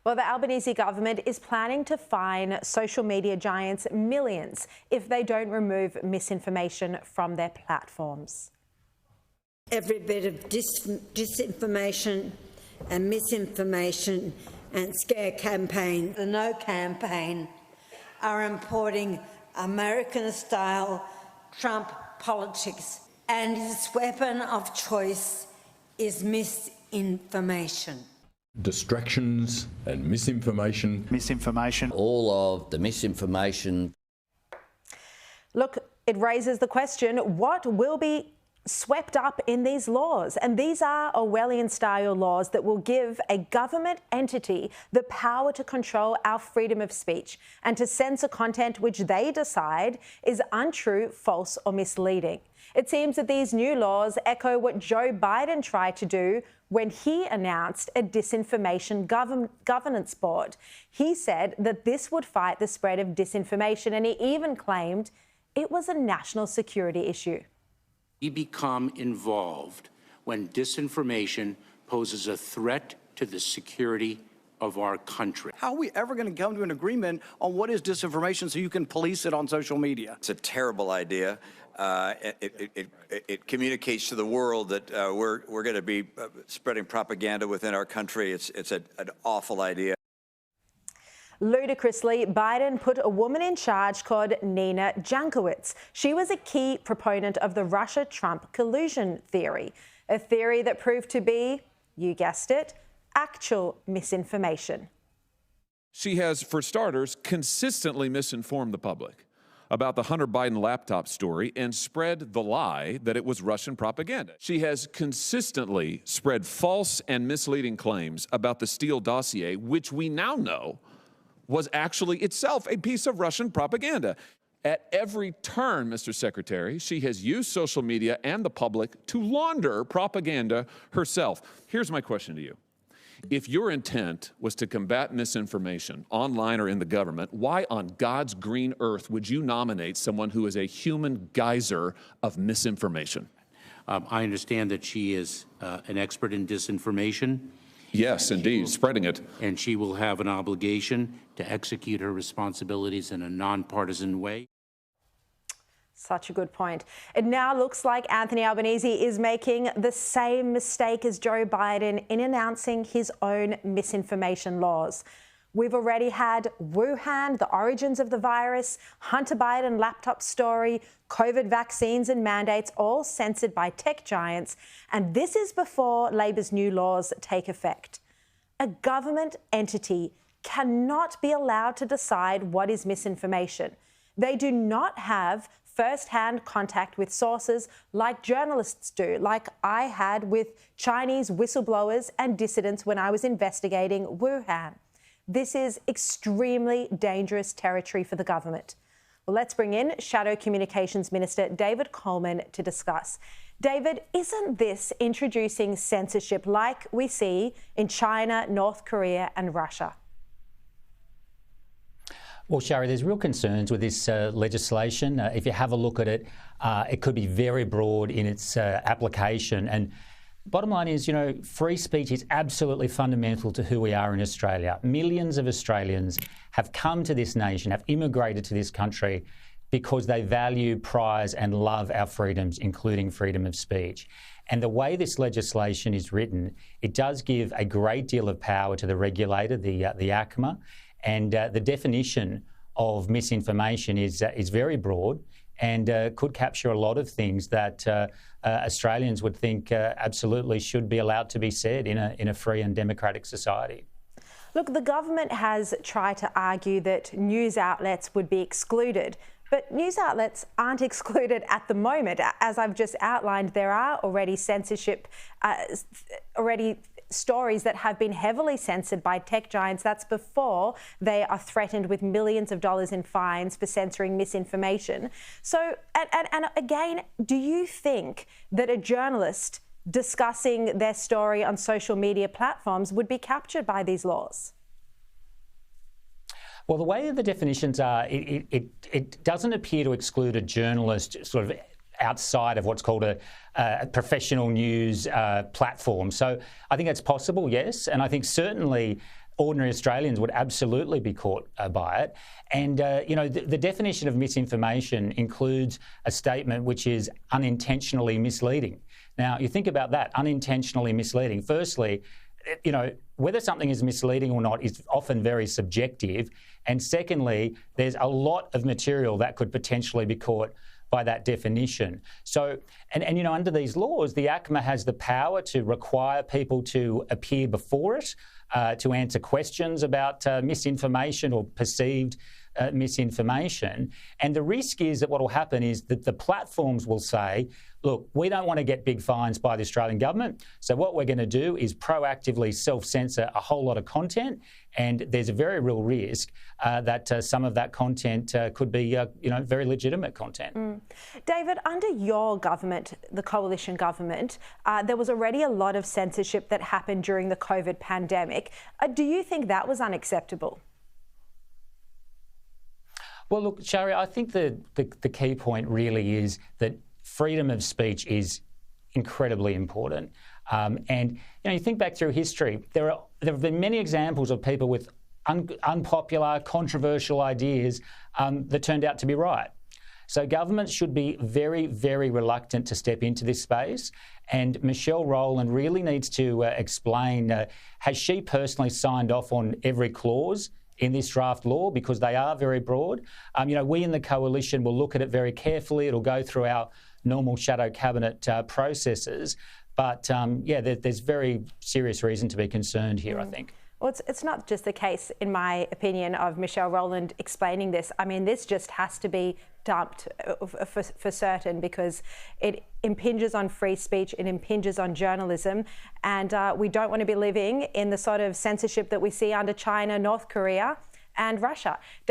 Well, the Albanese government is planning to fine social media giants millions if they don't remove misinformation from their platforms. Every bit of disinformation and misinformation and scare campaign, the No campaign, are importing American-style Trump politics, and his weapon of choice is misinformation. Distractions and misinformation. All of the misinformation. Look, it raises the question, what will be swept up in these laws? And these are Orwellian-style laws that will give a government entity the power to control our freedom of speech and to censor content which they decide is untrue, false or misleading. It seems that these new laws echo what Joe Biden tried to do when he announced a disinformation governance board. He said that this would fight the spread of disinformation, and he even claimed it was a national security issue. We become involved when disinformation poses a threat to the security of our country. How are we ever going to come to an agreement on what is disinformation so you can police it on social media? It's a terrible idea. It communicates to the world that we're going to be spreading propaganda within our country. It's an awful idea. Ludicrously, Biden put a woman in charge called Nina Jankowicz. She was a key proponent of the Russia-Trump collusion theory, a theory that proved to be, you guessed it, actual misinformation. She has, for starters, consistently misinformed the public about the Hunter Biden laptop story and spread the lie that it was Russian propaganda. She has consistently spread false and misleading claims about the Steele dossier, which we now know was actually itself a piece of Russian propaganda. At every turn, Mr. Secretary, she has used social media and the public to launder propaganda herself. Here's my question to you. If your intent was to combat misinformation online or in the government, why on God's green earth would you nominate someone who is a human geyser of misinformation? I understand that she is an expert in disinformation. Yes, indeed, spreading it. And she will have an obligation to execute her responsibilities in a nonpartisan way. Such a good point. It now looks like Anthony Albanese is making the same mistake as Joe Biden in announcing his own misinformation laws. We've already had Wuhan, the origins of the virus, Hunter Biden laptop story, COVID vaccines and mandates, all censored by tech giants. And this is before Labor's new laws take effect. A government entity cannot be allowed to decide what is misinformation. They do not have first-hand contact with sources like journalists do, like I had with Chinese whistleblowers and dissidents when I was investigating Wuhan. This is extremely dangerous territory for the government. Well, let's bring in Shadow Communications Minister David Coleman to discuss. David, isn't this introducing censorship like we see in China, North Korea and Russia? Well, Sharri, there's real concerns with this legislation. If you have a look at it, it could be very broad in its application. And bottom line is, free speech is absolutely fundamental to who we are in Australia. Millions of Australians have come to this nation, have immigrated to this country because they value, prize and love our freedoms, including freedom of speech. And the way this legislation is written, it does give a great deal of power to the regulator, the ACMA, and the definition of misinformation is very broad and could capture a lot of things that Australians would think absolutely should be allowed to be said in a free and democratic society. Look, the government has tried to argue that news outlets would be excluded, but news outlets aren't excluded at the moment. As I've just outlined, there are already censorship, stories that have been heavily censored by tech giants. That's before they are threatened with millions of dollars in fines for censoring misinformation. So, and again, do you think that a journalist discussing their story on social media platforms would be captured by these laws? Well, the way the definitions are, it doesn't appear to exclude a journalist sort of outside of what's called a professional news platform. So I think that's possible, yes. And I think certainly ordinary Australians would absolutely be caught by it. And, you know, the definition of misinformation includes a statement which is unintentionally misleading. Now, you think about that, unintentionally misleading. Firstly, you know, whether something is misleading or not is often very subjective. And secondly, there's a lot of material that could potentially be caught by that definition. So, and you know, under these laws, the ACMA has the power to require people to appear before it, to answer questions about misinformation or perceived misinformation. And the risk is that what will happen is that the platforms will say, look, we don't want to get big fines by the Australian government, so what we're going to do is proactively self-censor a whole lot of content, and there's a very real risk that some of that content could be, you know, very legitimate content. David, under your government, the coalition government, there was already a lot of censorship that happened during the COVID pandemic. Do you think that was unacceptable? Well, look, Sharri, I think the key point really is that freedom of speech is incredibly important. And, you know, you think back through history, there have been many examples of people with unpopular, controversial ideas that turned out to be right. So governments should be very, very reluctant to step into this space. And Michelle Rowland really needs to explain, has she personally signed off on every clause in this draft law, because they are very broad? You know, we in the coalition will look at it very carefully. It'll go through our normal shadow cabinet processes. But yeah, there's very serious reason to be concerned here, I think. Well, it's not just the case, in my opinion, of Michelle Rowland explaining this. I mean, this just has to be dumped for certain, because it impinges on free speech, it impinges on journalism, and we don't want to be living in the sort of censorship that we see under China, North Korea and Russia.